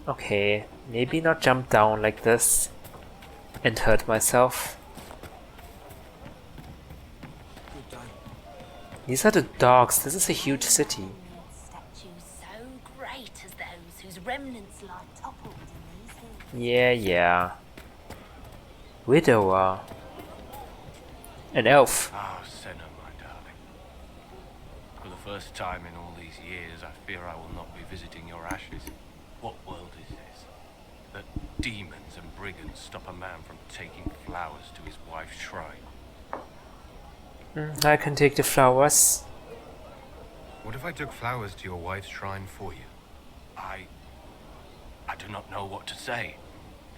Okay, maybe not jump down like this and hurt myself. These are the dogs. This is a huge city. Statues so great as those whose remnants lie toppled in these hills. Yeah. Widower. An elf. Ah, Senna, my darling. For the first time in all these years, I fear I will not be visiting your ashes. What world is this? That demons and brigands stop a man from taking flowers to his wife's shrine. I can take the flowers. What if I took flowers to your wife's shrine for you? I do not know what to say,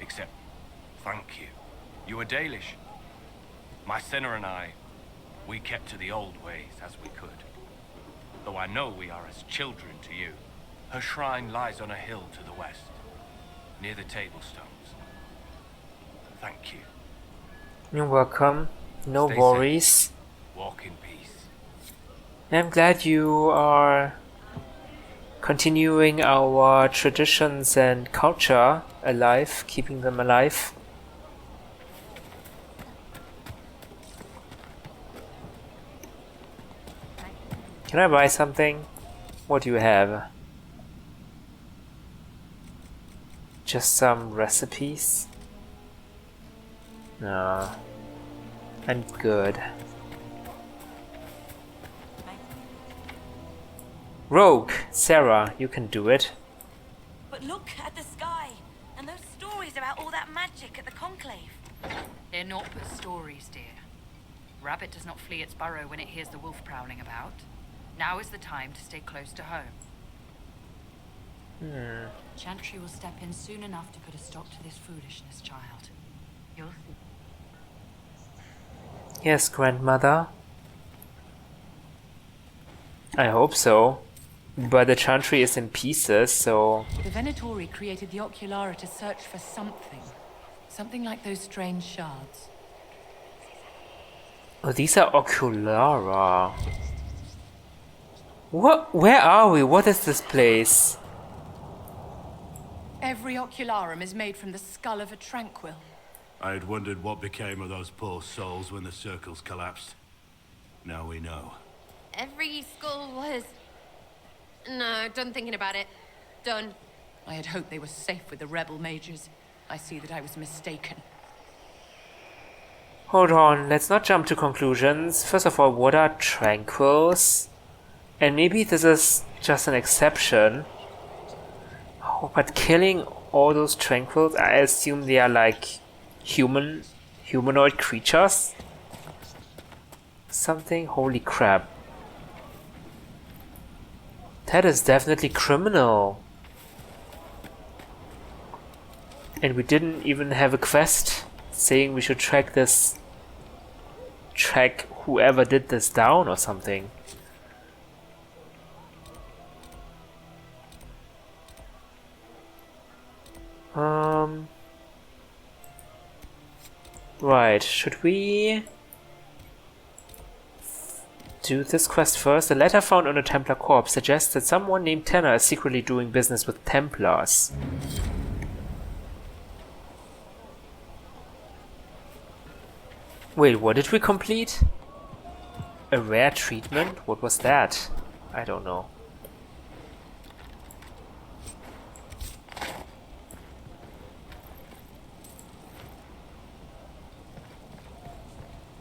except thank you. You are Dalish. My Senna and I, we kept to the old ways as we could. Though I know we are as children to you. Her shrine lies on a hill to the west, near the tablestones. Thank you. You're welcome. No Stay worries. safe. Walk in peace. I'm glad you are continuing our traditions and culture alive, keeping them alive. Can I buy something? What do you have? Just some recipes? No. I'm good. Rogue! Sarah, you can do it. But look at the sky and those stories about all that magic at the conclave. They're naught but stories, dear. Rabbit does not flee its burrow when it hears the wolf prowling about. Now is the time to stay close to home. Chantry will step in soon enough to put a stop to this foolishness, child. You'll see. Yes, grandmother. I hope so. But the Chantry is in pieces, so... The Venatori created the Oculara to search for something. Something like those strange shards. Oh, these are Oculara. What? Where are we? What is this place? Every Ocularum is made from the skull of a tranquil. I had wondered what became of those poor souls when the circles collapsed. Now we know. Every skull was... No, done thinking about it. Done. I had hoped they were safe with the rebel mages. I see that I was mistaken. Hold on, let's not jump to conclusions. First of all, what are tranquils? And maybe this is just an exception. Oh, but killing all those tranquils, I assume they are like humanoid creatures? Something? Holy crap. That is definitely criminal. And we didn't even have a quest saying we should track whoever did this down or something. Right, should we do this quest first? A letter found on a Templar corpse suggests that someone named Tanner is secretly doing business with Templars. Wait, what did we complete? A rare treatment? What was that? I don't know.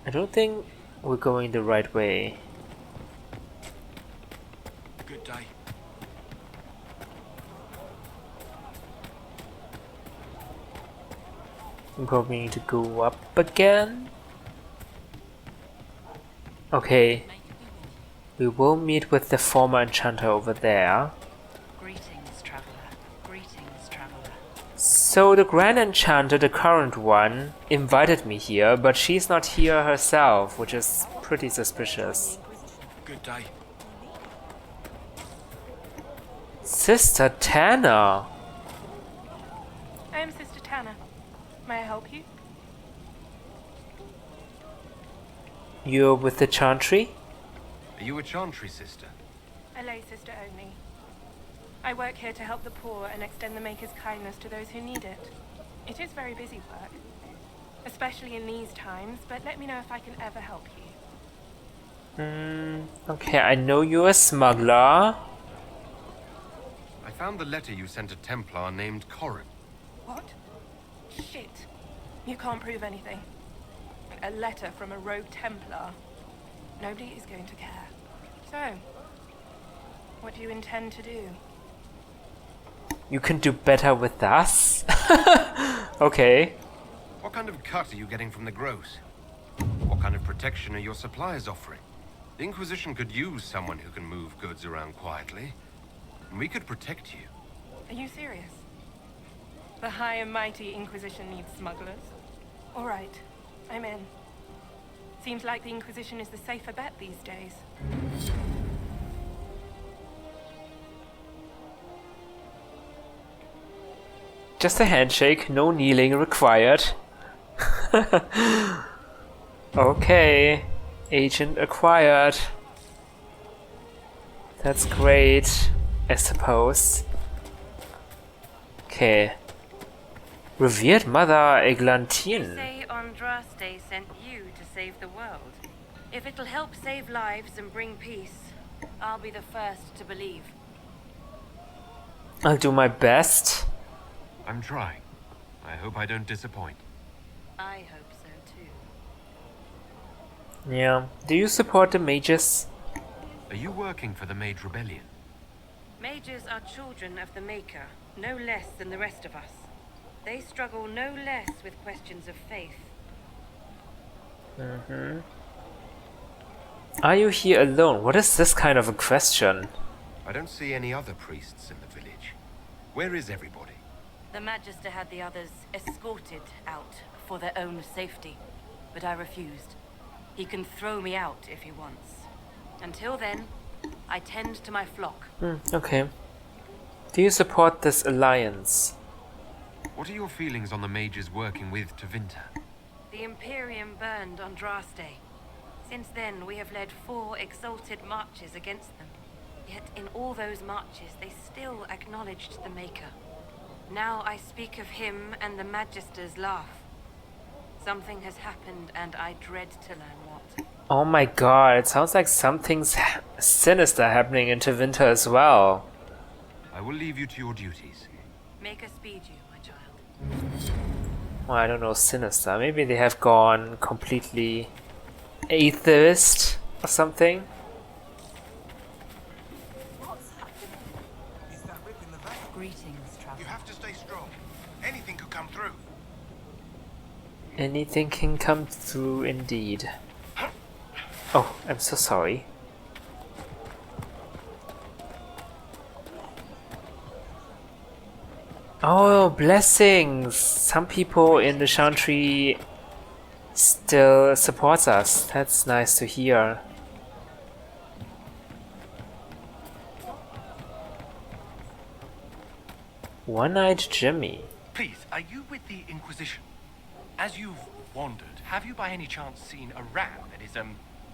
I don't think we're going the right way. Good day. We probably need to go up again. Okay. We will meet with the former enchanter over there. Greetings, traveler. Greetings, traveler. So the Grand Enchanter, the current one, invited me here, but she's not here herself, which is pretty suspicious. Good day. Sister Tanner! I am Sister Tanner. May I help you? You're with the Chantry? Are you a Chantry sister? A lay sister only. I work here to help the poor and extend the Maker's kindness to those who need it. It is very busy work, especially in these times, but let me know if I can ever help you. Okay, I know you're a smuggler. I found the letter you sent a Templar named Corrin. What? Shit. You can't prove anything. A letter from a rogue Templar. Nobody is going to care. So, what do you intend to do? You can do better with us? Okay. What kind of cut are you getting from the gross? What kind of protection are your suppliers offering? The Inquisition could use someone who can move goods around quietly. And we could protect you. Are you serious? The high and mighty Inquisition needs smugglers? All right, I'm in. Seems like the Inquisition is the safer bet these days. Just a handshake, no kneeling required. Okay, agent acquired. That's great, I suppose. Okay. Revered Mother Eglantine. Say Andraste sent you to save the world. If it'll help save lives and bring peace, I'll be the first to believe. I'll do my best. I'm trying. I hope I don't disappoint. I hope so too. Yeah. Do you support the mages? Are you working for the Mage Rebellion? Mages are children of the Maker, no less than the rest of us. They struggle no less with questions of faith. Are you here alone? What is this kind of a question? I don't see any other priests in the village. Where is everybody? The Magister had the others escorted out for their own safety, but I refused. He can throw me out if he wants. Until then, I tend to my flock. Okay. Do you support this alliance? What are your feelings on the mages working with Tevinter? The Imperium burned Andraste. Since then, we have led 4 exalted marches against them. Yet in all those marches, they still acknowledged the Maker. Now I speak of him and the Magisters laugh. Something has happened and I dread to learn what. Oh my god, it sounds like something's sinister happening in Tevinter as well. I will leave you to your duties. Make us speed you, my child. Well, I don't know, sinister. Maybe they have gone completely atheist or something. Greetings, traveler. You have to stay strong. Anything could come through. Anything can come through indeed. Oh, I'm so sorry. Oh, blessings! Some people in the Chantry still supports us. That's nice to hear. One-eyed Jimmy. Please, are you with the Inquisition? As you've wandered, have you by any chance seen a ram that is,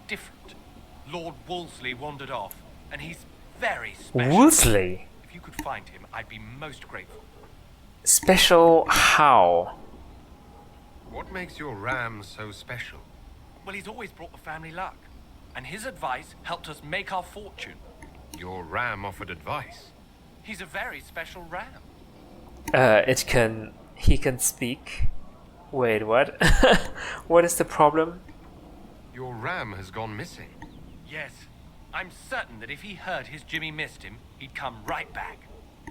different? Lord Wolseley wandered off, and he's very special. Wolseley? If you could find him, I'd be most grateful. Special how? What makes your ram so special? Well, he's always brought the family luck, and his advice helped us make our fortune. Your ram offered advice? He's a very special ram. He can speak. Wait, what? What is the problem? Your ram has gone missing. Yes. I'm certain that if he heard his Jimmy missed him, he'd come right back.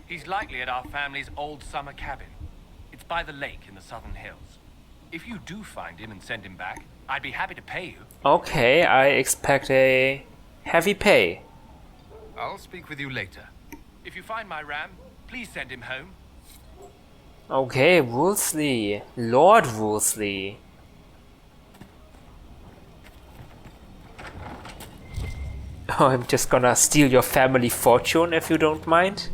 He's likely at our family's old summer cabin. It's by the lake in the southern hills. If you do find him and send him back, I'd be happy to pay you. Okay, I expect a heavy pay. I'll speak with you later. If you find my ram, please send him home. Okay, Wolseley. Lord Wolseley. Oh, I'm just gonna steal your family fortune if you don't mind.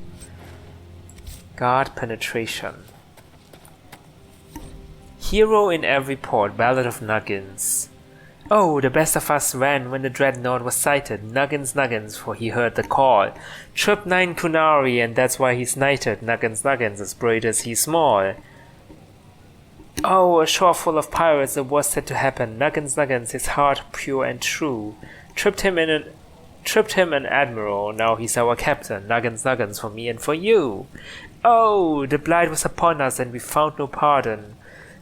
Guard penetration. Hero in every port, Ballad of Nuggins. Oh, the best of us ran when the dreadnought was sighted. Nuggins, nuggins, for he heard the call. Tripped 9 kunari, and that's why he's knighted. Nuggins, nuggins, as brave as he's small. Oh, a shore full of pirates, it was said to happen. Nuggins, nuggins, his heart pure and true. Tripped him an admiral, now he's our captain. Nuggins, nuggins, for me and for you. Oh, the blight was upon us, and we found no pardon.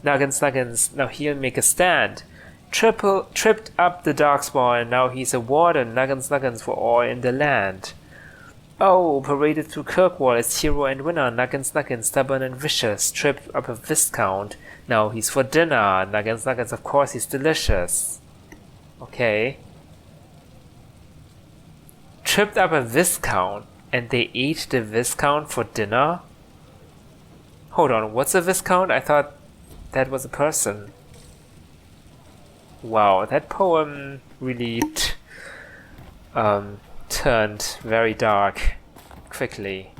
Nuggins, nuggins, now he'll make a stand. Tripped up the darkspawn, now he's a warden. Nuggins, nuggins, for all in the land. Oh, paraded through Kirkwall as hero and winner. Nuggins, nuggins, stubborn and vicious. Tripped up a viscount, now he's for dinner. Nuggins, nuggins, of course he's delicious. Okay. Tripped up a viscount, and they ate the viscount for dinner? Hold on, what's a viscount? I thought that was a person. Wow, that poem really turned very dark quickly.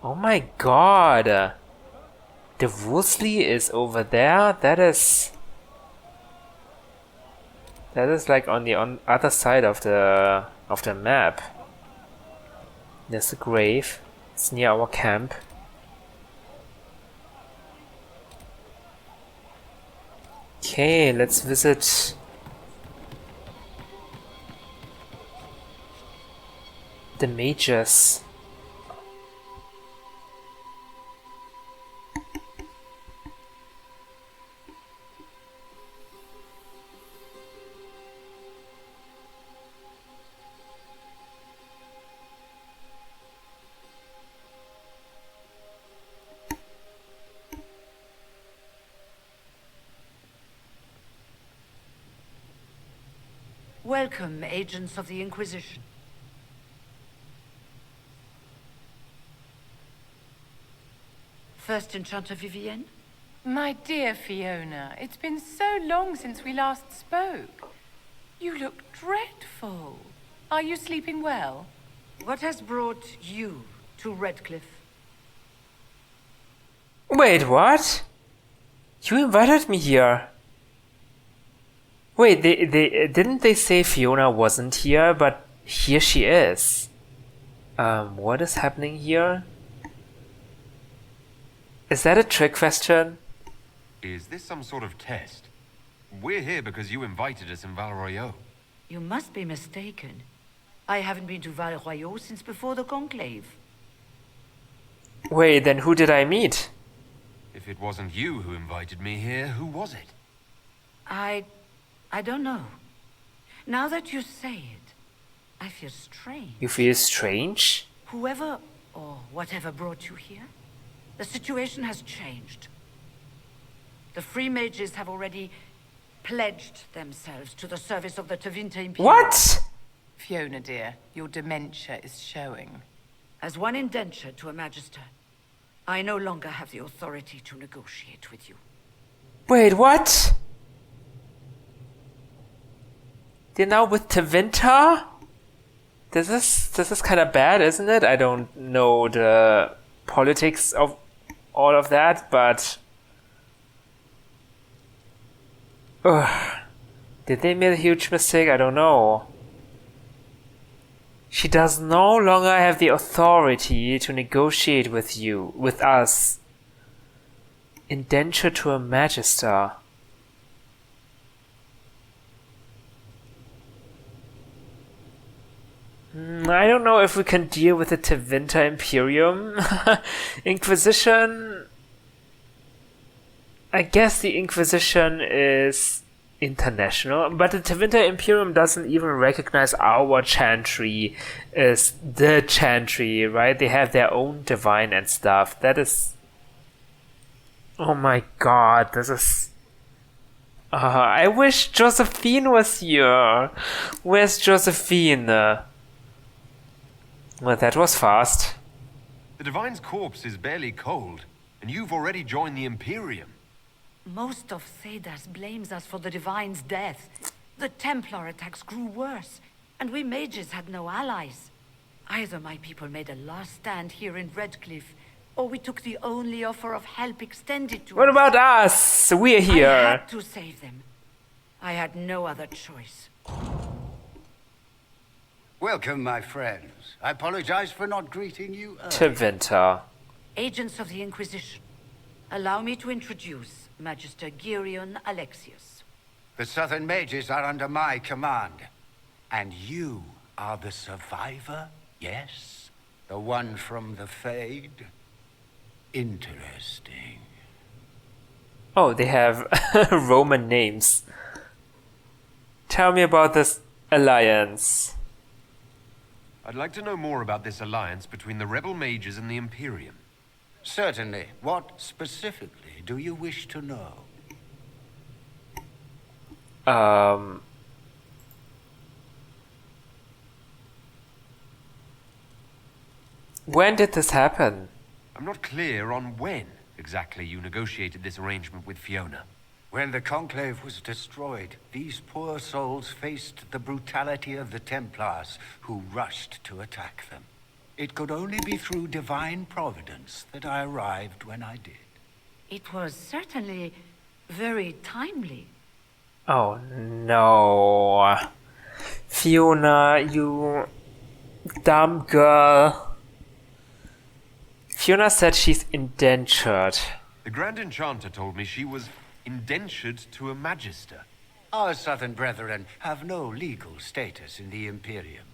Oh my god! The Wolseley is over there? That is like on the other side of the map. There's a grave. It's near our camp. Okay, let's visit the mages. Welcome, agents of the Inquisition. First Enchanter Vivienne? My dear Fiona, it's been so long since we last spoke. You look dreadful. Are you sleeping well? What has brought you to Redcliffe? Wait, what? You invited me here. Wait, they didn't they say Fiona wasn't here, but here she is. What is happening here? Is that a trick question? Is this some sort of test? We're here because you invited us in Val Royeaux. You must be mistaken. I haven't been to Val Royeaux since before the Conclave. Wait, then who did I meet? If it wasn't you who invited me here, who was it? I don't know. Now that you say it, I feel strange. You feel strange? Whoever or whatever brought you here, the situation has changed. The free mages have already pledged themselves to the service of the Tevinter Imperium. What? Fiona, dear, your dementia is showing. As one indenture to a magister, I no longer have the authority to negotiate with you. Wait, what? They're now with Tevinter? This is kind of bad, isn't it? I don't know the politics of all of that, but... Ugh. Did they make a huge mistake? I don't know. She does no longer have the authority to negotiate with us. Indenture to a magister. I don't know if we can deal with the Tevinter Imperium. Inquisition... I guess the Inquisition is international, but the Tevinter Imperium doesn't even recognize our chantry as the chantry, right? They have their own divine and stuff. That is... Oh my god, this is... I wish Josephine was here. Where's Josephine? Well, that was fast. The Divine's corpse is barely cold, and you've already joined the Imperium. Most of Thedas blames us for the Divine's death. The Templar attacks grew worse, and we mages had no allies. Either my people made a last stand here in Redcliffe, or we took the only offer of help extended to What us. about us? We're I here. had to save them. I had no other choice. Welcome, my friends. I apologize for not greeting you earlier. Tevinter. Agents of the Inquisition, allow me to introduce Magister Girion Alexius. The Southern Mages are under my command. And you are the survivor, yes? The one from the Fade? Interesting. Oh, they have Roman names. Tell me about this alliance. I'd like to know more about this alliance between the rebel mages and the Imperium. Certainly. What specifically do you wish to know? When did this happen? I'm not clear on when exactly you negotiated this arrangement with Fiona. When the Conclave was destroyed, these poor souls faced the brutality of the Templars, who rushed to attack them. It could only be through divine providence that I arrived when I did. It was certainly very timely. Oh no. Fiona, you dumb girl. Fiona said she's indentured. The Grand Enchanter told me she was indentured to a Magister. Our southern brethren have no legal status in the Imperium.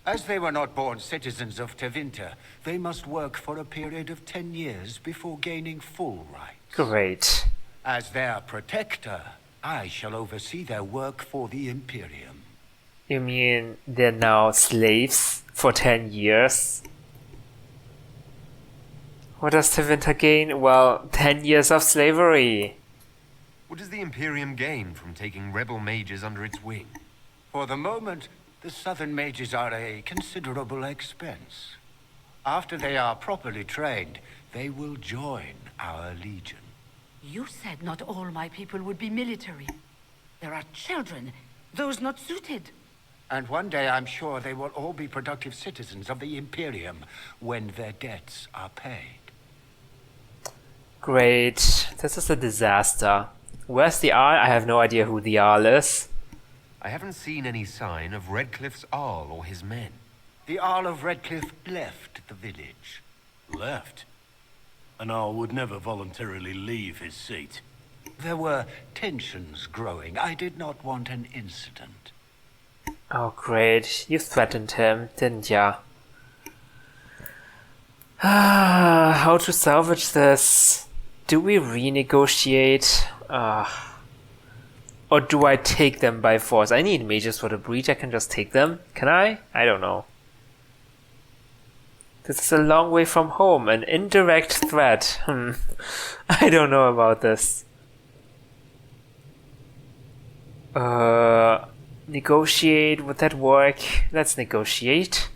As they were not born citizens of Tevinter, they must work for a period of 10 years before gaining full rights. Great. As their protector, I shall oversee their work for the Imperium. You mean they're now slaves for 10 years? What does Tevinter gain? Well, 10 years of slavery. What does the Imperium gain from taking rebel mages under its wing? For the moment, the Southern Mages are a considerable expense. After they are properly trained, they will join our legion. You said not all my people would be military. There are children, those not suited. And one day I'm sure they will all be productive citizens of the Imperium when their debts are paid. Great. This is a disaster. Where's the Arl? I have no idea who the Arl is. I haven't seen any sign of Redcliffe's Arl or his men. The Arl of Redcliffe left the village. Left? An Arl would never voluntarily leave his seat. There were tensions growing. I did not want an incident. Oh great. You threatened him, didn't ya? How to salvage this? Do we renegotiate? Or do I take them by force? I need mages for the breach. I can just take them. Can I? I don't know. This is a long way from home. An indirect threat. I don't know about this. Negotiate. Would that work? Let's negotiate.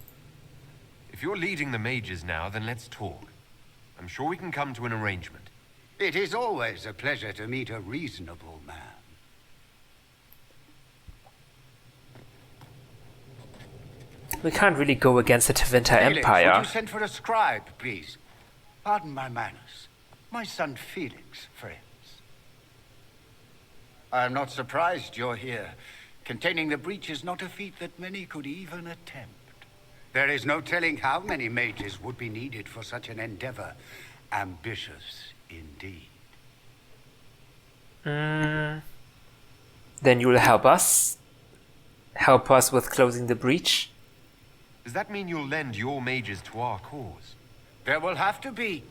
If you're leading the mages now, then let's talk. I'm sure we can come to an arrangement. It is always a pleasure to meet a reasonable man. We can't really go against the Tevinter Felix, Empire. would you send for a scribe, please? Pardon my manners. My son Felix, friends. I am not surprised you're here. Containing the breach is not a feat that many could even attempt. There is no telling how many mages would be needed for such an endeavor. Ambitious indeed. Then you will help us? Help us with closing the breach? Does that mean you'll lend your mages to our cause? There will have to be.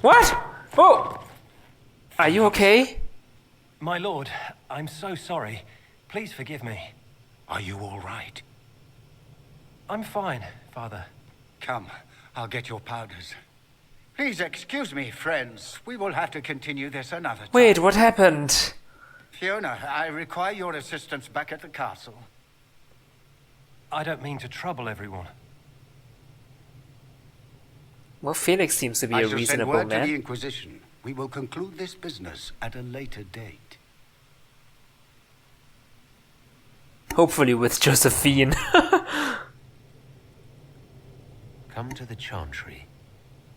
What? Oh! Are you okay? My lord, I'm so sorry. Please forgive me. Are you all right? I'm fine, Father. Come, I'll get your powders. Please excuse me, friends. We will have to continue this another time. Wait, what happened? Fiona, I require your assistance back at the castle. I don't mean to trouble everyone. Well, Felix seems to be I a shall send reasonable word to the man. Inquisition. We will conclude this business at a later date. Hopefully with Josephine. Come to the Chantry.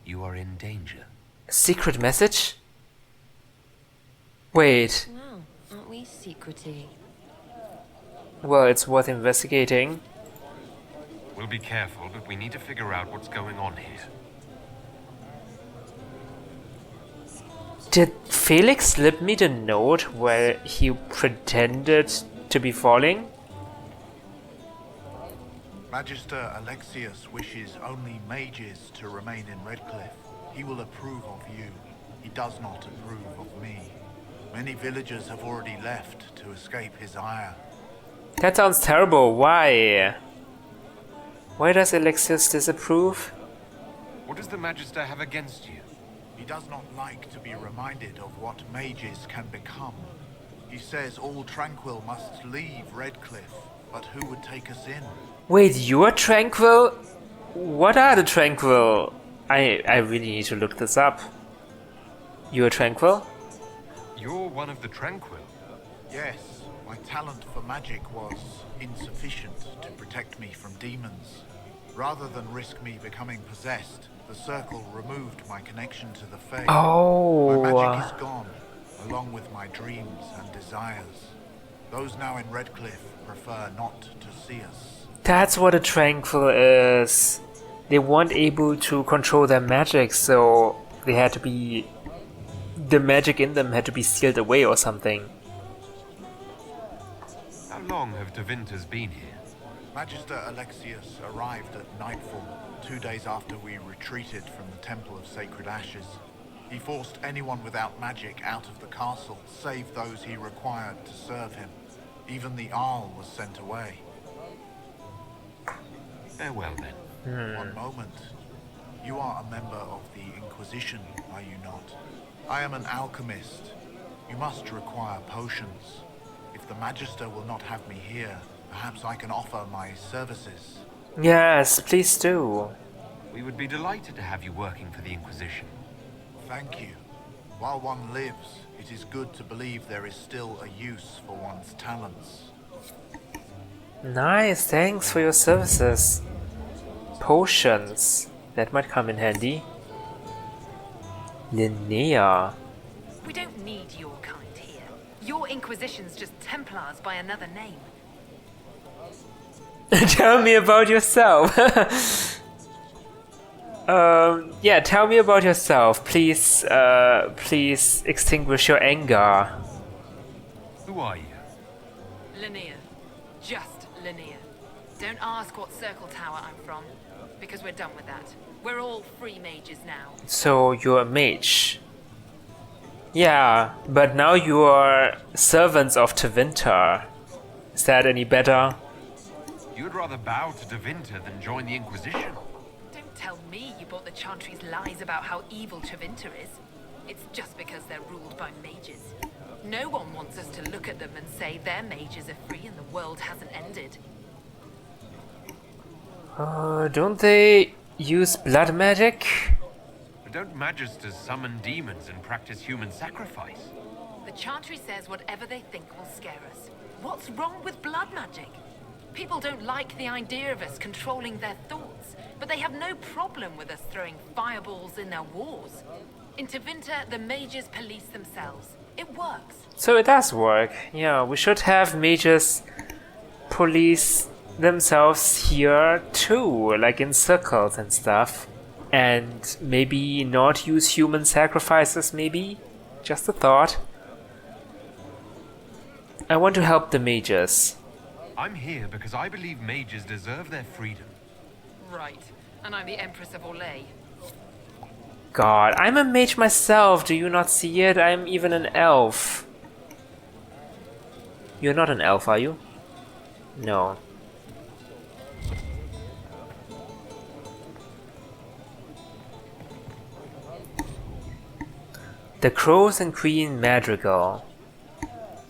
You are in danger. Secret message? Wait. Wow, aren't we secrety? Well, it's worth investigating. We'll be careful, but we need to figure out what's going on here. Did Felix slip me the note where he pretended to be falling? Magister Alexius wishes only mages to remain in Redcliffe. He will approve of you. He does not approve of me. Many villagers have already left to escape his ire. That sounds terrible. Why? Why does Alexius disapprove? What does the Magister have against you? He does not like to be reminded of what mages can become. He says all Tranquil must leave Redcliffe, but who would take us in? Wait, you're Tranquil? What are the Tranquil? I really need to look this up. You're Tranquil? You're one of the Tranquil? Yes, my talent for magic was insufficient to protect me from demons. Rather than risk me becoming possessed, the Circle removed my connection to the Fae. Oh. My magic is gone, along with my dreams and desires. Those now in Redcliffe prefer not to see us. That's what a Tranquil is. They weren't able to control their magic, so they had to be... the magic in them had to be sealed away or something. How long have Devinters been here? Magister Alexius arrived at nightfall, 2 days after we retreated from the Temple of Sacred Ashes. He forced anyone without magic out of the castle, save those he required to serve him. Even the Arl was sent away. Farewell then. One moment. You are a member of the Inquisition, are you not? I am an alchemist. You must require potions. If the Magister will not have me here, perhaps I can offer my services. Yes, please do. We would be delighted to have you working for the Inquisition. Thank you. While one lives, it is good to believe there is still a use for one's talents. Nice, thanks for your services. Potions. That might come in handy. Linnea. We don't need your kind here. Your Inquisition's just Templars by another name. Tell me about yourself. Yeah, tell me about yourself. Please, please extinguish your anger. Who are you? Linnea. Just Linnea. Don't ask what Circle Tower I'm from, because we're done with that. We're all free mages now. So you're a mage. Yeah, but now you are servants of Tevinter. Is that any better? You'd rather bow to Devinter than join the Inquisition? Don't tell me you bought the Chantry's lies about how evil Tevinter is. It's just because they're ruled by mages. No one wants us to look at them and say their mages are free and the world hasn't ended. Don't they use blood magic? But don't Magisters summon demons and practice human sacrifice? The Chantry says whatever they think will scare us. What's wrong with blood magic? People don't like the idea of us controlling their thoughts, but they have no problem with us throwing fireballs in their wars. In Tevinter, the mages police themselves. It works. So it does work. Yeah, we should have mages police themselves here too, like in circles and stuff. And maybe not use human sacrifices, maybe? Just a thought. I want to help the mages. I'm here because I believe mages deserve their freedom. Right. And I'm the Empress of Orlais. God, I'm a mage myself, do you not see it? I'm even an elf. You're not an elf, are you? No. The Crows and Queen Madrigal.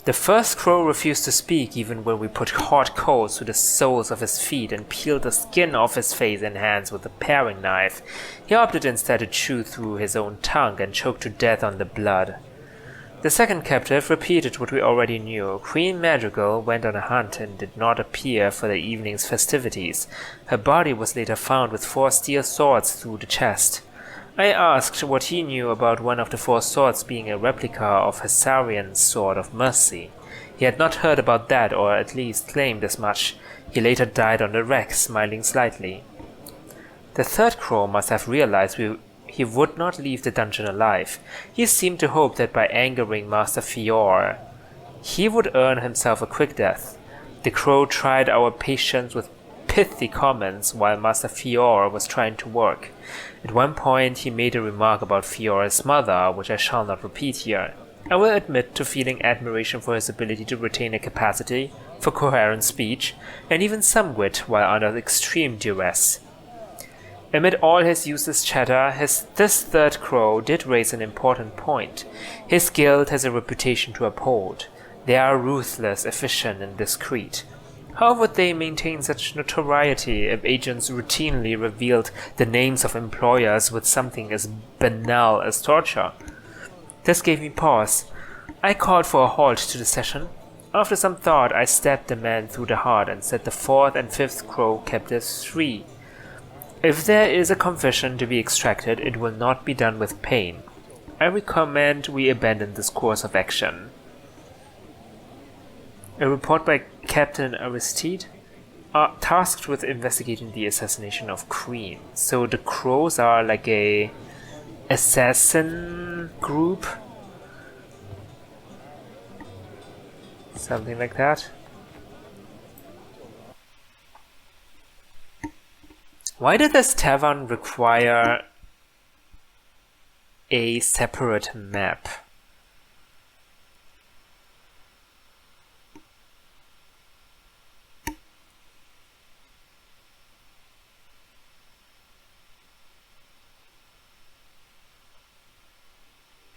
The first crow refused to speak even when we put hot coals to the soles of his feet and peeled the skin off his face and hands with a paring knife. He opted instead to chew through his own tongue and choke to death on the blood. The second captive repeated what we already knew. Queen Madrigal went on a hunt and did not appear for the evening's festivities. Her body was later found with 4 steel swords through the chest. I asked what he knew about one of the 4 swords being a replica of Hessarian's Sword of Mercy. He had not heard about that, or at least claimed as much. He later died on the wreck, smiling slightly. The third crow must have realized he would not leave the dungeon alive. He seemed to hope that by angering Master Fior, he would earn himself a quick death. The crow tried our patience with pithy comments while Master Fior was trying to work. At one point he made a remark about Fior's mother, which I shall not repeat here. I will admit to feeling admiration for his ability to retain a capacity for coherent speech, and even some wit while under extreme duress. Amid all his useless chatter, this third crow did raise an important point. His guild has a reputation to uphold. They are ruthless, efficient, and discreet. How would they maintain such notoriety if agents routinely revealed the names of employers with something as banal as torture? This gave me pause. I called for a halt to the session. After some thought, I stabbed the man through the heart and set the 4th and 5th crow captives free. If there is a confession to be extracted, it will not be done with pain. I recommend we abandon this course of action. A report by Captain Aristide, tasked with investigating the assassination of Queen. So the crows are like a assassin group? Something like that. Why did this tavern require a separate map?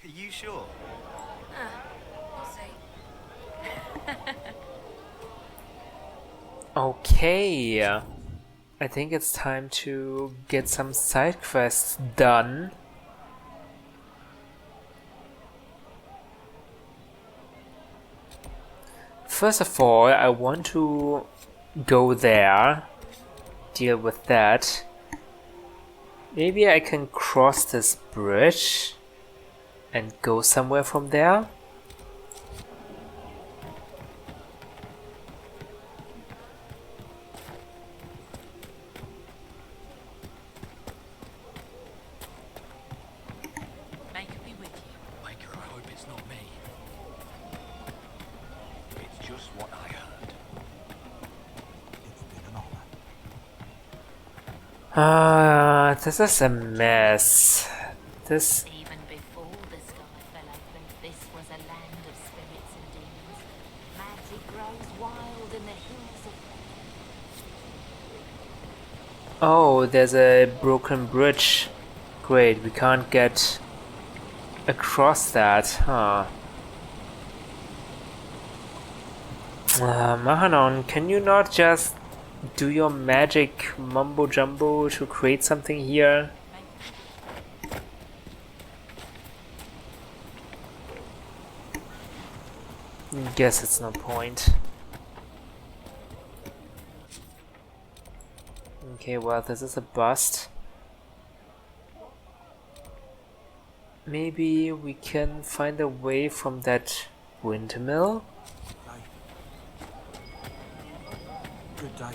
Are you sure? We'll see. Okay. I think it's time to get some side quests done. First of all, I want to go there, deal with that. Maybe I can cross this bridge and go somewhere from there. This is a mess. This... Even before the sky fell open, this was a land of spirits and demons. Magic grows wild in the hills of... Oh, there's a broken bridge. Great, we can't get across that, huh? Mahanon, can you not just do your magic mumbo jumbo to create something here? Guess it's no point. Okay, well, this is a bust. Maybe we can find a way from that windmill? Good day.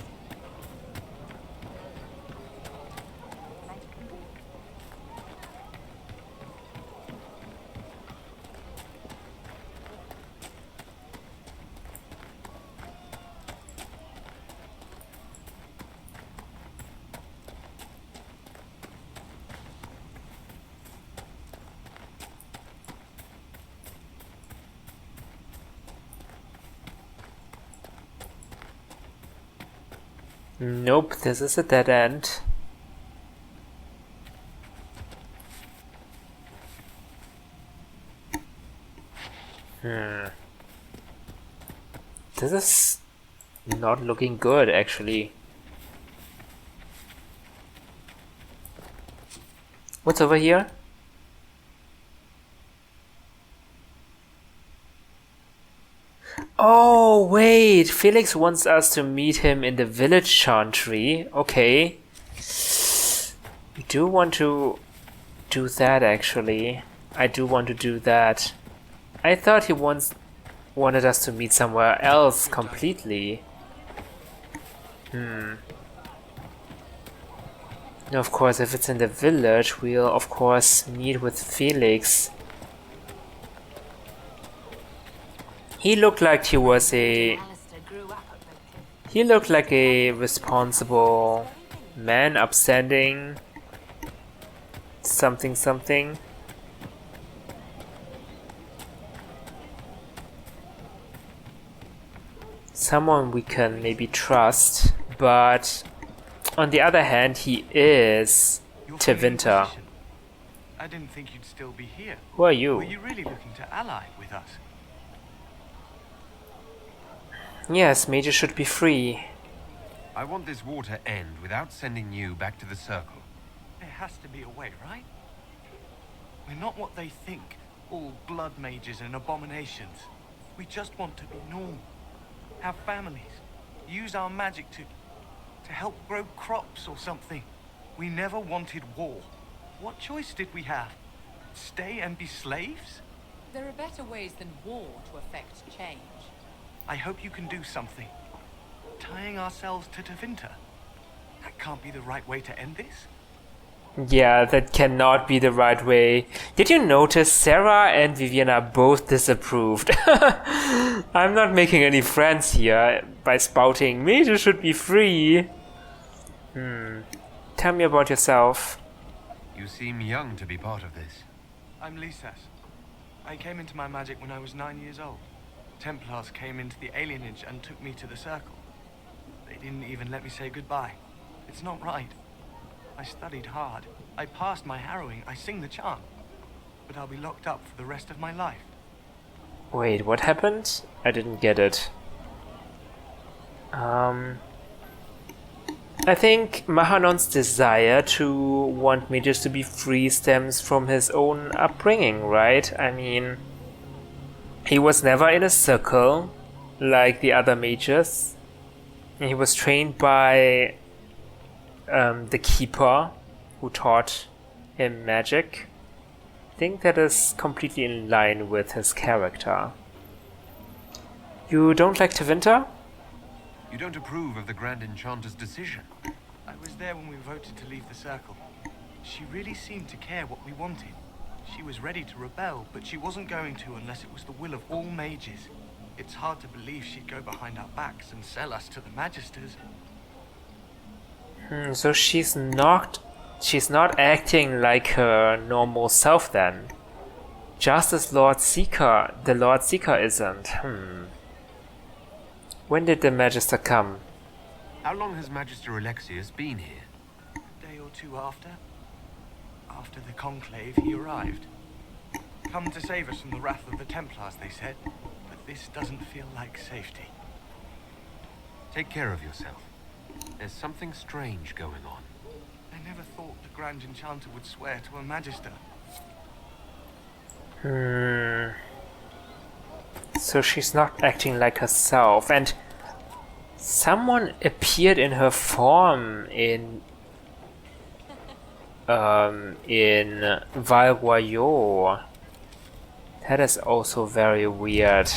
Nope, this is a dead end. This is not looking good, actually. What's over here? Felix wants us to meet him in the village chantry. Okay. We do want to do that, actually. I do want to do that. I thought he wanted us to meet somewhere else completely. Now, of course, if it's in the village, we'll of course meet with Felix. He looked like he was a... He looked like a responsible man, upstanding... something something. Someone we can maybe trust, but on the other hand, he is Tevinter. I didn't think you'd still be here. Who are you? Were you really looking to ally with us? Yes, Mage should be free. I want this war to end without sending you back to the Circle. There has to be a way, right? We're not what they think, all blood mages and abominations. We just want to be normal, have families, use our magic to help grow crops or something. We never wanted war. What choice did we have? Stay and be slaves? There are better ways than war to affect change. I hope you can do something. Tying ourselves to Tevinter. That can't be the right way to end this. Yeah, that cannot be the right way. Did you notice Sarah and Viviana both disapproved? I'm not making any friends here by spouting Mage should be free. Tell me about yourself. You seem young to be part of this. I'm Lisas. I came into my magic when I was 9 years old. Templars came into the alienage and took me to the Circle. They didn't even let me say goodbye. It's not right. I studied hard. I passed my harrowing. I sing the chant. But I'll be locked up for the rest of my life. Wait, what happened? I didn't get it. I think Mahanon's desire to want mages to be free stems from his own upbringing, right? I mean, he was never in a circle like the other mages. He was trained by the Keeper, who taught him magic. I think that is completely in line with his character. You don't like Tevinter? You don't approve of the Grand Enchanter's decision? I was there when we voted to leave the Circle. She really seemed to care what we wanted. She was ready to rebel, but she wasn't going to unless it was the will of all mages. It's hard to believe she'd go behind our backs and sell us to the Magisters. So she's not acting like her normal self then. Just as the Lord Seeker isn't. When did the Magister come? How long has Magister Alexius been here? A day or two after. After the Conclave, he arrived. Come to save us from the wrath of the Templars, they said. But this doesn't feel like safety. Take care of yourself. There's something strange going on. I never thought the Grand Enchanter would swear to a Magister. So she's not acting like herself, and someone appeared in her form in Val Royaux. That is also very weird.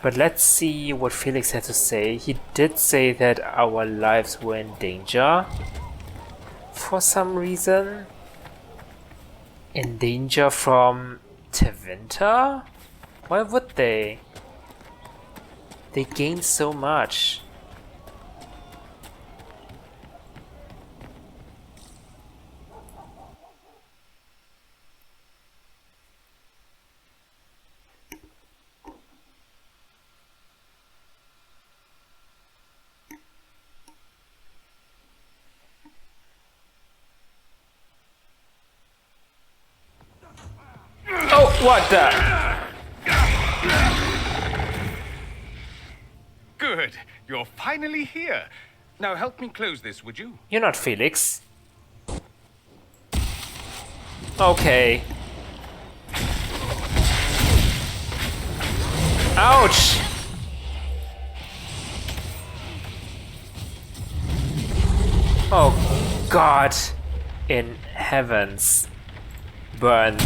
But let's see what Felix had to say. He did say that our lives were in danger. For some reason. In danger from Tevinter? Why would they? They gained so much. Oh, what the? Good. You're finally here. Now help me close this, would you? You're not Felix. Okay. Ouch! Oh God in heavens. Burn.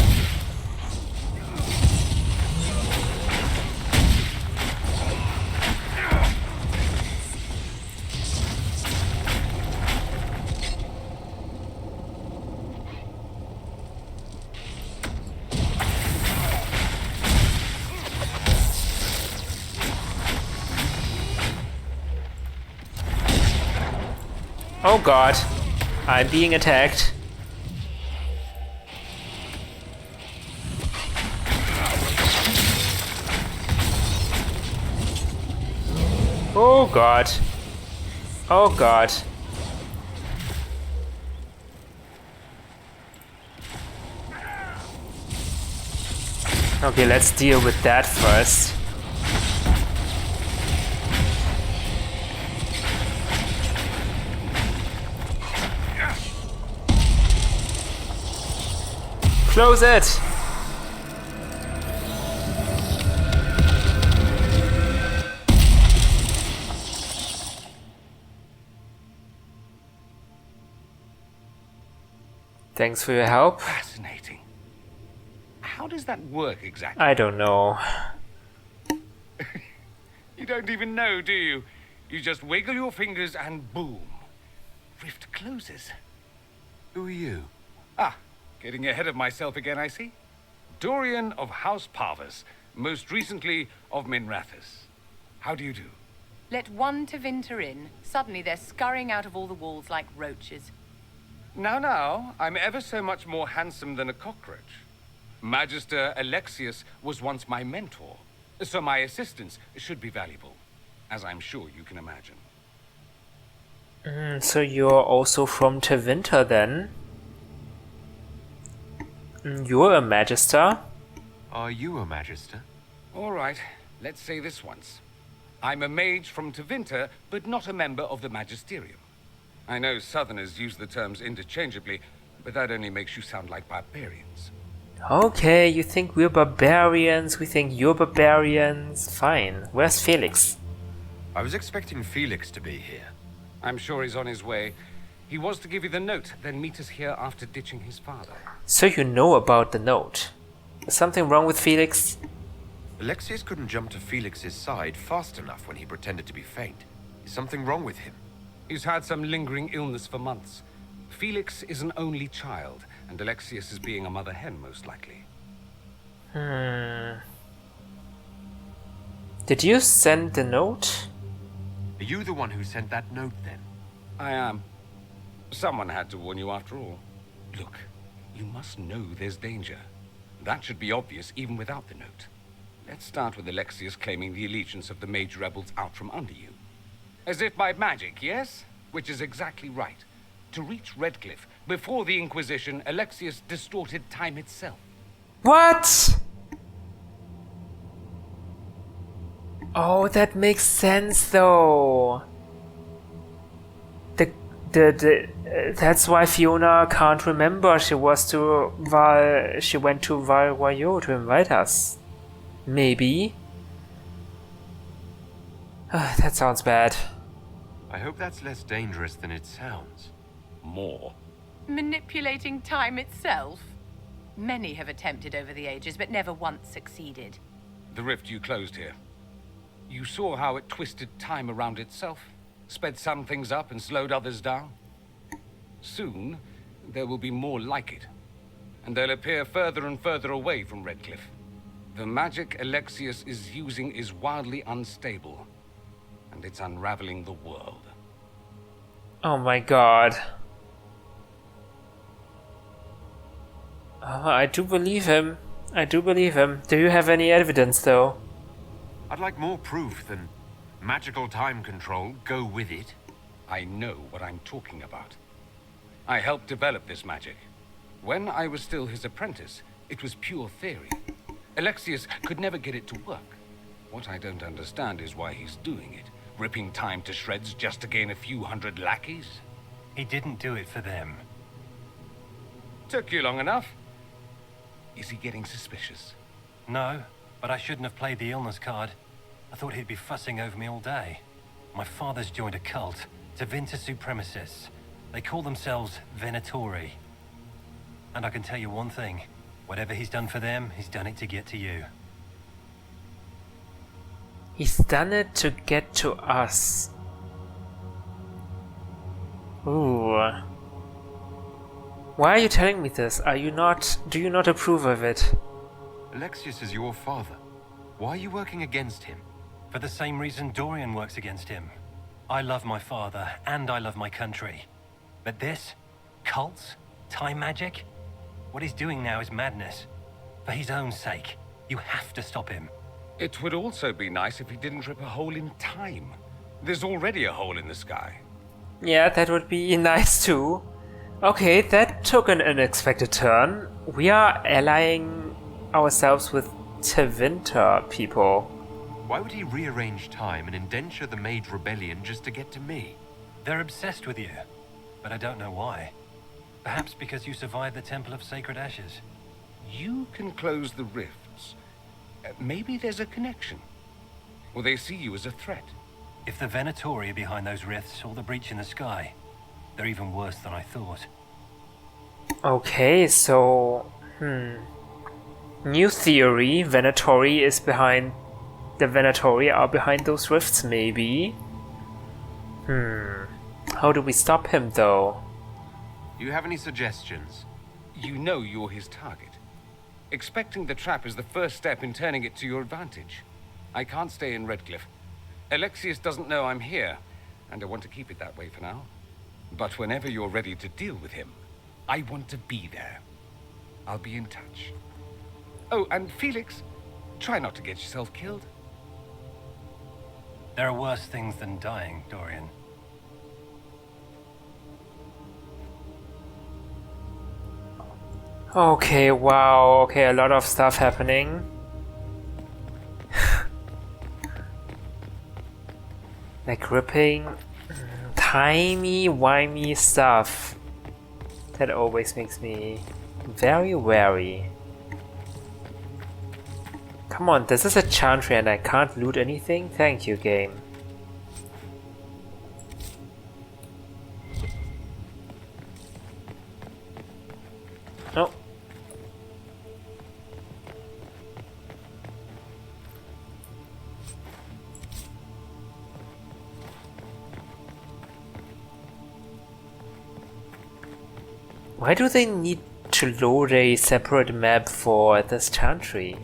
Oh God, I'm being attacked. Oh God. Oh God. Okay, let's deal with that first. Close it! Thanks for your help. Fascinating. How does that work exactly? I don't know. You don't even know, do you? You just wiggle your fingers and boom. Rift closes. Who are you? Ah, getting ahead of myself again, I see. Dorian of House Parvus, most recently of Minrathous. How do you do? Let one Tevinter in. Suddenly they're scurrying out of all the walls like roaches. Now, I'm ever so much more handsome than a cockroach. Magister Alexius was once my mentor, so my assistance should be valuable, as I'm sure you can imagine. So you're also from Tevinter then? You're a Magister? Are you a Magister? All right, let's say this once. I'm a mage from Tevinter, but not a member of the Magisterium. I know Southerners use the terms interchangeably, but that only makes you sound like barbarians. Okay, you think we're barbarians, we think you're barbarians. Fine. Where's Felix? I was expecting Felix to be here. I'm sure he's on his way. He was to give you the note, then meet us here after ditching his father. So you know about the note. Is something wrong with Felix? Alexius couldn't jump to Felix's side fast enough when he pretended to be faint. Is something wrong with him? He's had some lingering illness for months. Felix is an only child, and Alexius is being a mother hen, most likely. Did you send the note? Are you the one who sent that note, then? I am. Someone had to warn you after all. Look, you must know there's danger. That should be obvious even without the note. Let's start with Alexius claiming the allegiance of the Mage rebels out from under you. As if by magic, yes? Which is exactly right. To reach Redcliffe, before the Inquisition, Alexius distorted time itself. What? Oh, that makes sense though. That's why Fiona can't remember she went to Val Royeaux to invite us. Maybe. That sounds bad. I hope that's less dangerous than it sounds. More. Manipulating time itself? Many have attempted over the ages, but never once succeeded. The rift you closed here. You saw how it twisted time around itself, sped some things up and slowed others down. Soon, there will be more like it, and they'll appear further and further away from Redcliffe. The magic Alexius is using is wildly unstable, and it's unraveling the world. Oh my god. I do believe him. I do believe him. Do you have any evidence though? I'd like more proof than magical time control. Go with it. I know what I'm talking about. I helped develop this magic. When I was still his apprentice, it was pure theory. Alexius could never get it to work. What I don't understand is why he's doing it. Ripping time to shreds just to gain a few hundred lackeys? He didn't do it for them. Took you long enough. Is he getting suspicious? No, But I shouldn't have played the illness card. I thought he'd be fussing over me all day. My father's joined a cult, Tevinter Supremacists. They call themselves Venatori. And I can tell you one thing. Whatever he's done for them, he's done it to get to you. He's done it to get to us. Ooh. Why are you telling me this? Do you not approve of it? Alexius is your father. Why are you working against him? For the same reason Dorian works against him. I love my father, and I love my country. But this? Cults? Time magic? What he's doing now is madness. For his own sake, you have to stop him. It would also be nice if he didn't rip a hole in time. There's already a hole in the sky. Yeah, that would be nice too. Okay, that took an unexpected turn. We are allying ourselves with Tevinter people. Why would he rearrange time and indenture the Mage Rebellion just to get to me? They're obsessed with you, but I don't know why. Perhaps because you survived the Temple of Sacred Ashes. You can close the rifts. Maybe there's a connection. Or they see you as a threat. If the Venatori are behind those rifts or the breach in the sky, they're even worse than I thought. Okay, so... New theory, Venatori is behind... The Venatori are behind those rifts, maybe? How do we stop him, though? Do you have any suggestions? You know you're his target. Expecting the trap is the first step in turning it to your advantage. I can't stay in Redcliffe. Alexius doesn't know I'm here, and I want to keep it that way for now. But whenever you're ready to deal with him, I want to be there. I'll be in touch. Oh, and Felix, try not to get yourself killed. There are worse things than dying, Dorian. Okay, wow, okay, a lot of stuff happening. Like ripping, timey-wimey stuff. That always makes me very wary. Come on, this is a chantry and I can't loot anything? Thank you, game. Oh. Why do they need to load a separate map for this chantry?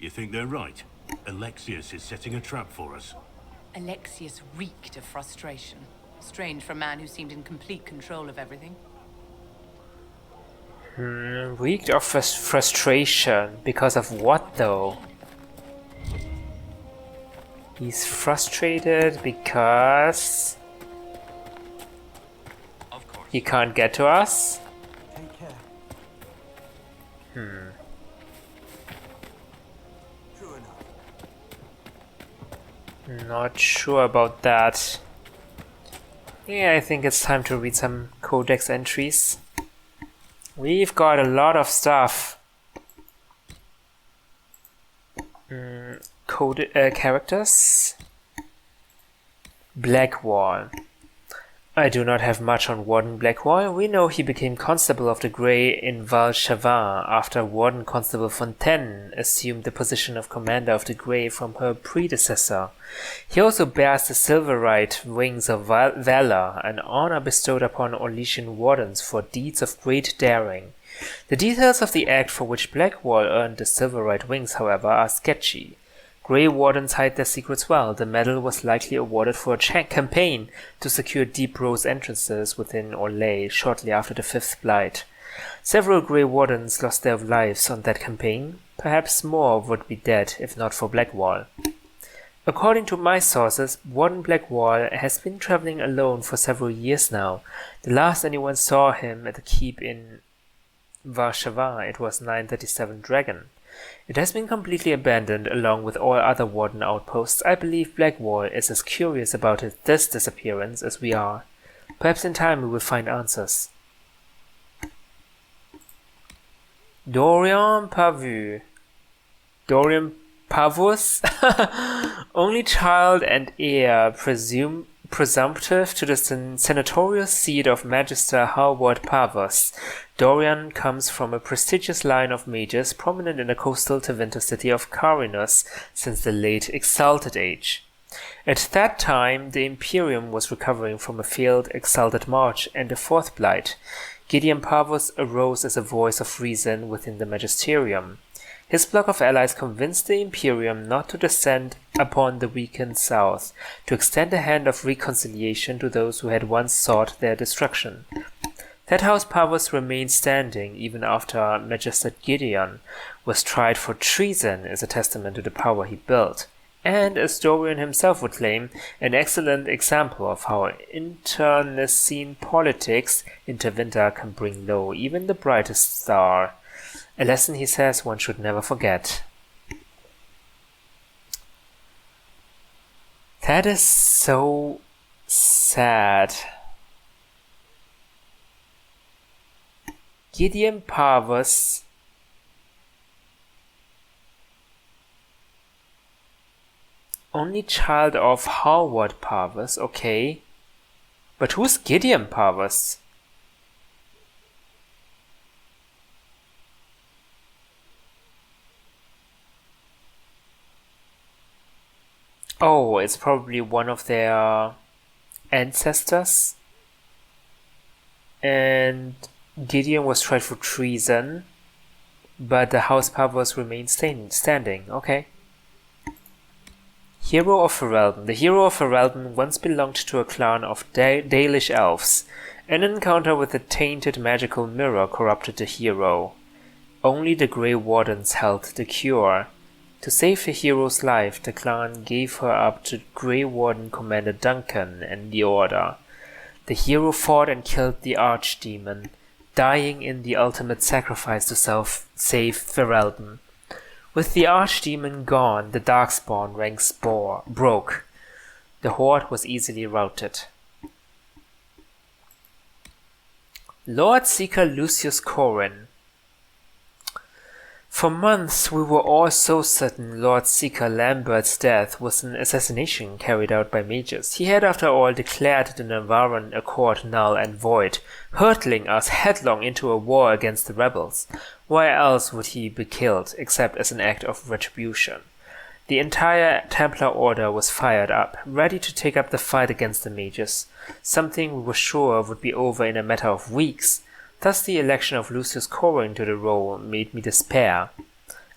You think they're right? Alexius is setting a trap for us. Alexius reeked of frustration. Strange for a man who seemed in complete control of everything. Reeked of frustration. Because of what, though? He's frustrated because... he can't get to us? Take care. True enough. Not sure about that. Yeah, I think it's time to read some Codex Entries. We've got a lot of stuff. Characters. Blackwall. I do not have much on Warden Blackwall. We know he became Constable of the Grey in Val Chavin after Warden Constable Fontaine assumed the position of Commander of the Grey from her predecessor. He also bears the Silverite Wings of Valor, an honor bestowed upon Orlesian wardens for deeds of great daring. The details of the act for which Blackwall earned the Silverite Wings, however, are sketchy. Grey Wardens hide their secrets well. The medal was likely awarded for a campaign to secure deep rose entrances within Orlais shortly after the Fifth Blight. Several Grey Wardens lost their lives on that campaign. Perhaps more would be dead if not for Blackwall. According to my sources, Warden Blackwall has been traveling alone for several years now. The last anyone saw him at the keep in Warsaw, it was 937 Dragon. It has been completely abandoned along with all other Warden outposts. I believe Blackwall is as curious about this disappearance as we are. Perhaps in time we will find answers. Dorian Pavu. Dorian Pavus? Only child and heir presumptive to the senatorial seat of Magister Howard Pavus. Dorian comes from a prestigious line of mages prominent in the coastal Tevinter city of Carinus since the late Exalted Age. At that time, the Imperium was recovering from a failed Exalted March and a fourth blight. Gideon Pavus arose as a voice of reason within the Magisterium. His bloc of allies convinced the Imperium not to descend upon the weakened south, to extend a hand of reconciliation to those who had once sought their destruction. That House Pavus remained standing even after Magister Gideon was tried for treason is a testament to the power he built, and, as Dorian himself would claim, an excellent example of how internecine politics in Tevinter can bring low even the brightest star. A lesson, he says, one should never forget. That is so sad. Gideon Pavus only child of Howard Pavus, okay. But who's Gideon Pavus? Oh, it's probably one of their ancestors. And Gideon was tried for treason, but the House Pavus remained standing. Okay. Hero of Ferelden. The hero of Ferelden once belonged to a clan of Dalish elves. An encounter with a tainted magical mirror corrupted the hero. Only the Grey Wardens held the cure. To save the hero's life, the clan gave her up to Grey Warden Commander Duncan and the Order. The hero fought and killed the archdemon, dying in the ultimate sacrifice to save Ferelden. With the archdemon gone, the Darkspawn ranks broke. The horde was easily routed. Lord Seeker Lucius Corrin. For months we were all so certain Lord Seeker Lambert's death was an assassination carried out by mages. He had after all declared the Navarran Accord null and void, hurtling us headlong into a war against the rebels. Why else would he be killed, except as an act of retribution? The entire Templar Order was fired up, ready to take up the fight against the mages, something we were sure would be over in a matter of weeks. Thus the election of Lucius Corrin to the role made me despair.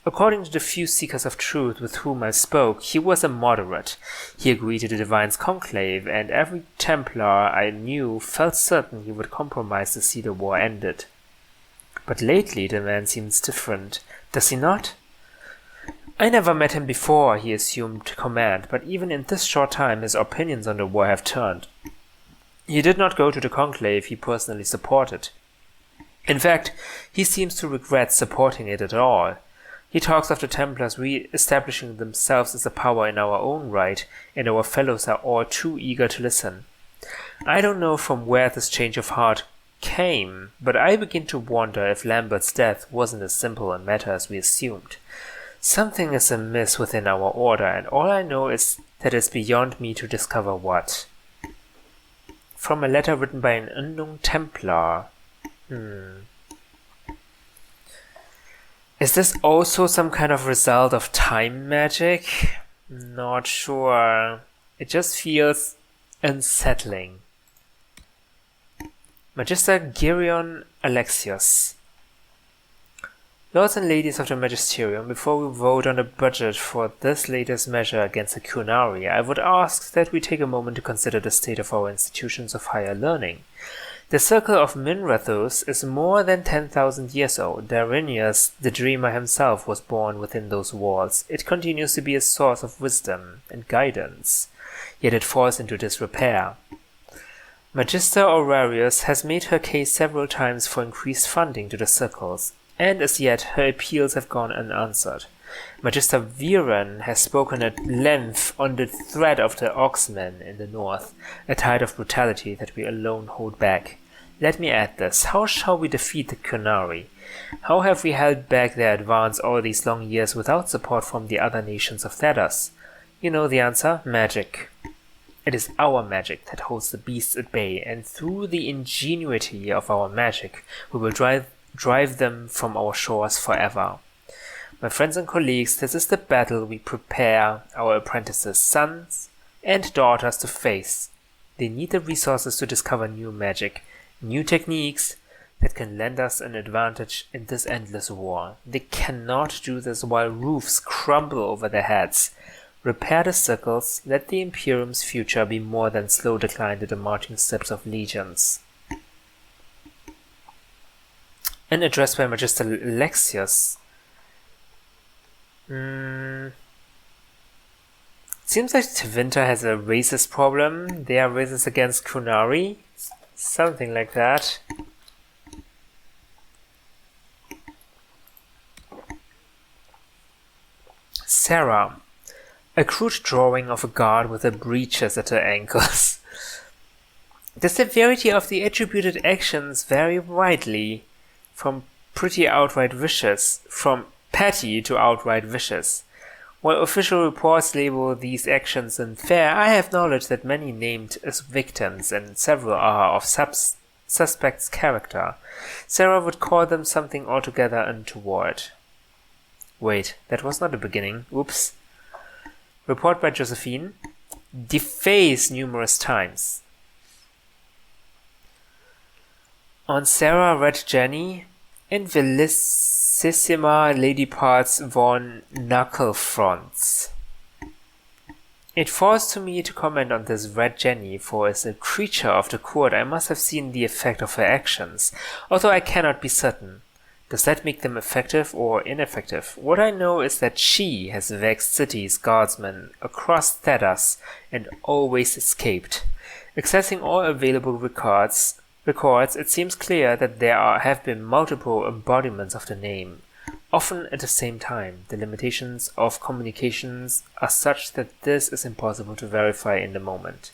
According to the few seekers of truth with whom I spoke, he was a moderate. He agreed to the Divine's conclave, and every Templar I knew felt certain he would compromise to see the war ended. But lately the man seems different, does he not? I never met him before he assumed command, but even in this short time his opinions on the war have turned. He did not go to the conclave he personally supported. In fact, he seems to regret supporting it at all. He talks of the Templars re-establishing themselves as a power in our own right, and our fellows are all too eager to listen. I don't know from where this change of heart came, but I begin to wonder if Lambert's death wasn't as simple a matter as we assumed. Something is amiss within our order, and all I know is that it's beyond me to discover what. From a letter written by an unknown Templar. Is this also some kind of result of time magic? Not sure. It just feels unsettling. Magister Gerion Alexios. Lords and ladies of the Magisterium, before we vote on the budget for this latest measure against the Cunari, I would ask that we take a moment to consider the state of our institutions of higher learning. The circle of Minrathous is more than 10,000 years old. Darinius, the dreamer himself, was born within those walls. It continues to be a source of wisdom and guidance, yet it falls into disrepair. Magister Aurarius has made her case several times for increased funding to the circles, and as yet her appeals have gone unanswered. Magister Viren has spoken at length on the threat of the Oxmen in the north, a tide of brutality that we alone hold back. Let me add this. How shall we defeat the Kunari? How have we held back their advance all these long years without support from the other nations of Thedas? You know the answer? Magic. It is our magic that holds the beasts at bay, and through the ingenuity of our magic, we will drive them from our shores forever. My friends and colleagues, this is the battle we prepare our apprentices, sons and daughters to face. They need the resources to discover new magic, new techniques that can lend us an advantage in this endless war. They cannot do this while roofs crumble over their heads. Repair the circles, let the Imperium's future be more than slow decline to the marching steps of legions. An address by Magister Alexius. Seems like Tevinter has a racist problem. They are racist against Kunari. Something like that. Sarah. A crude drawing of a guard with the breeches at her ankles. The severity of the attributed actions vary widely, from pretty outright vicious, from petty to outright vicious. While official reports label these actions unfair, I have knowledge that many named as victims and several are of suspect's character. Sarah would call them something altogether untoward. Wait, that was not the beginning. Oops. Report by Josephine. Deface numerous times. On Sarah read Jenny and Felicissima Lady Parts von Knucklefronts. It falls to me to comment on this Red Jenny, for as a creature of the court I must have seen the effect of her actions, although I cannot be certain. Does that make them effective or ineffective? What I know is that she has vexed cities, guardsmen across Thedas and always escaped. Accessing all available records, it seems clear that there have been multiple embodiments of the name, often at the same time. The limitations of communications are such that this is impossible to verify in the moment.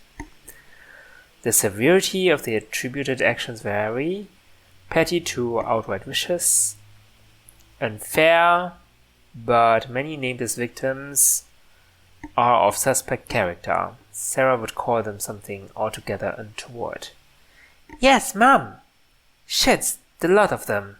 The severity of the attributed actions vary, petty to outright vicious, unfair, but many named as victims are of suspect character. Sarah would call them something altogether untoward. Yes, Mum! Shits, the lot of them.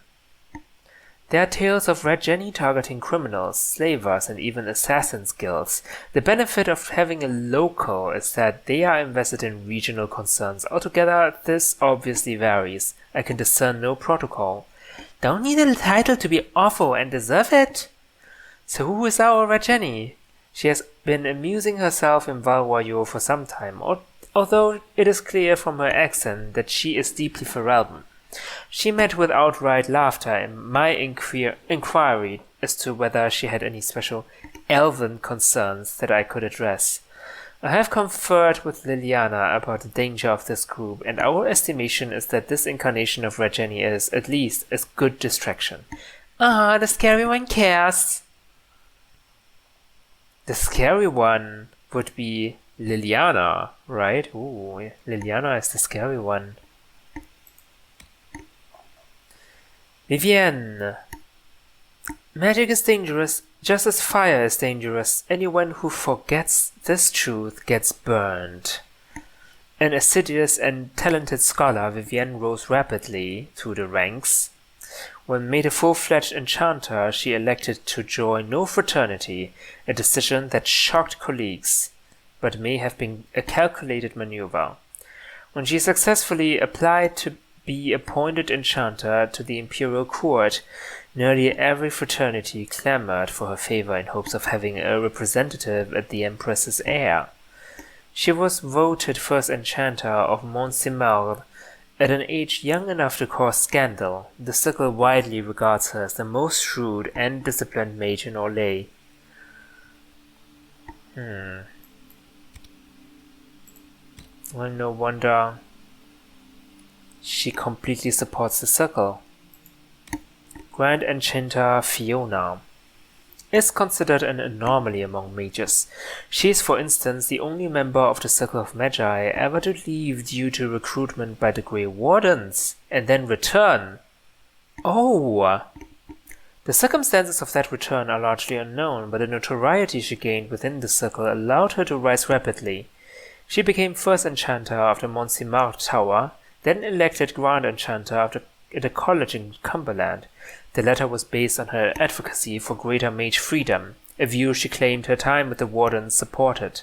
There are tales of Red Jenny targeting criminals, slavers, and even assassins' guilds. The benefit of having a local is that they are invested in regional concerns. Altogether, this obviously varies. I can discern no protocol. Don't need a title to be awful and deserve it. So who is our Red Jenny? She has been amusing herself in Valwayo for some time, although it is clear from her accent that she is deeply Ferelden. She met with outright laughter in my inquiry as to whether she had any special elven concerns that I could address. I have conferred with Liliana about the danger of this group, and our estimation is that this incarnation of Red Jenny is, at least, a good distraction. The scary one cares. The scary one would be Liliana, right? Ooh, Liliana is the scary one. Vivienne. Magic is dangerous, just as fire is dangerous. Anyone who forgets this truth gets burned. An assiduous and talented scholar, Vivienne rose rapidly through the ranks. When made a full-fledged enchanter, she elected to join no fraternity, a decision that shocked colleagues, but may have been a calculated maneuver. When she successfully applied to be appointed enchanter to the imperial court, nearly every fraternity clamored for her favor in hopes of having a representative at the empress's heir. She was voted first enchanter of Mont-Simard At an age young enough to cause scandal, the Circle widely regards her as the most shrewd and disciplined mage in Orlais. Well, no wonder she completely supports the Circle. Grand Enchanter Fiona is considered an anomaly among mages. She is, for instance, the only member of the Circle of Magi ever to leave due to recruitment by the Grey Wardens, and then return. Oh! The circumstances of that return are largely unknown, but the notoriety she gained within the Circle allowed her to rise rapidly. She became first Enchanter of the Montsimar Tower, then elected Grand Enchanter at a college in Cumberland. The latter was based on her advocacy for greater mage freedom, a view she claimed her time with the Wardens supported.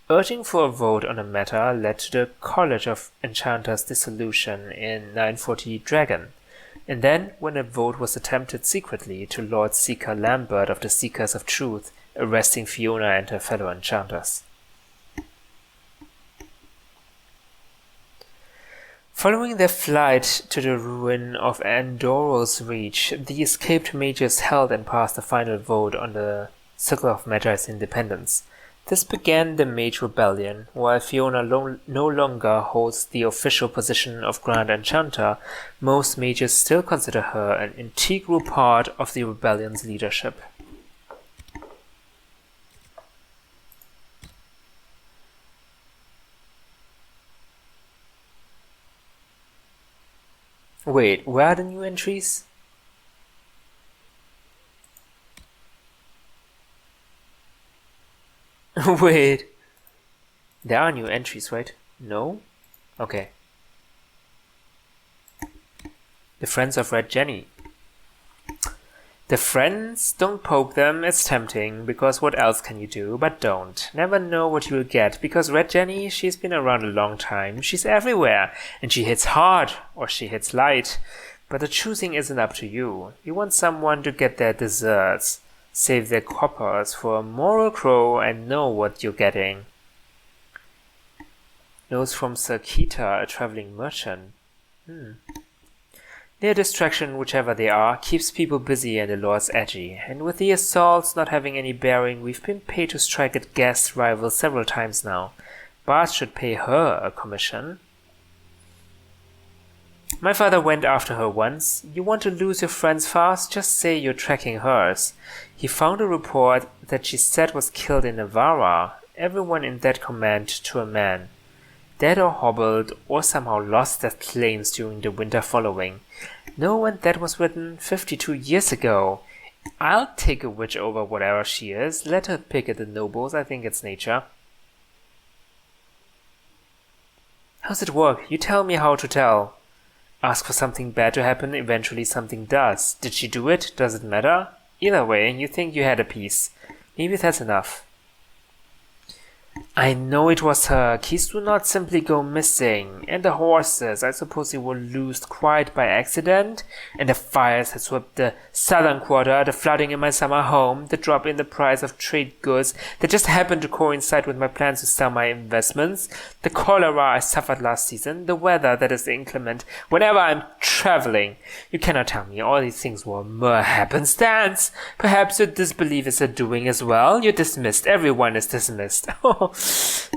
Urging for a vote on the matter led to the College of Enchanters' dissolution in 940 Dragon, and then, when a vote was attempted secretly, to Lord Seeker Lambert of the Seekers of Truth, arresting Fiona and her fellow enchanters. Following their flight to the ruin of Andorro's Reach, the escaped mages held and passed the final vote on the Circle of Magi's independence. This began the Mage Rebellion. While Fiona no longer holds the official position of Grand Enchanter, most mages still consider her an integral part of the rebellion's leadership. Wait, where are the new entries? Wait. There are new entries, right? No? Okay. The Friends of Red Jenny. The friends, don't poke them, it's tempting, because what else can you do? But don't. Never know what you'll get, because Red Jenny, she's been around a long time, she's everywhere, and she hits hard, or she hits light. But the choosing isn't up to you. You want someone to get their desserts, save their coppers for a moral crow, and know what you're getting. Notes from Sir Keita, a traveling merchant. Their distraction, whichever they are, keeps people busy and the lords edgy, and with the assaults not having any bearing, we've been paid to strike at Guest's rival several times now. Bart should pay her a commission. My father went after her once. You want to lose your friends fast? Just say you're tracking hers. He found a report that she said was killed in Navarra, everyone in that command to a man. Dead or hobbled, or somehow lost their claims during the winter following. No, and that was written 52 years ago. I'll take a witch over whatever she is. Let her pick at the nobles, I think it's nature. How's it work? You tell me how to tell. Ask for something bad to happen, eventually something does. Did she do it? Does it matter? Either way, you think you had a piece. Maybe that's enough. I know it was her. Keys do not simply go missing. And the horses, I suppose they were loosed quite by accident. And the fires had swept the southern quarter, the flooding in my summer home, the drop in the price of trade goods that just happened to coincide with my plans to sell my investments, the cholera I suffered last season, the weather that is inclement whenever I'm traveling. You cannot tell me all these things were mere happenstance. Perhaps your disbelief is a doing as well. You're dismissed. Everyone is dismissed.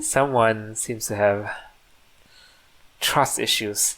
Someone seems to have trust issues.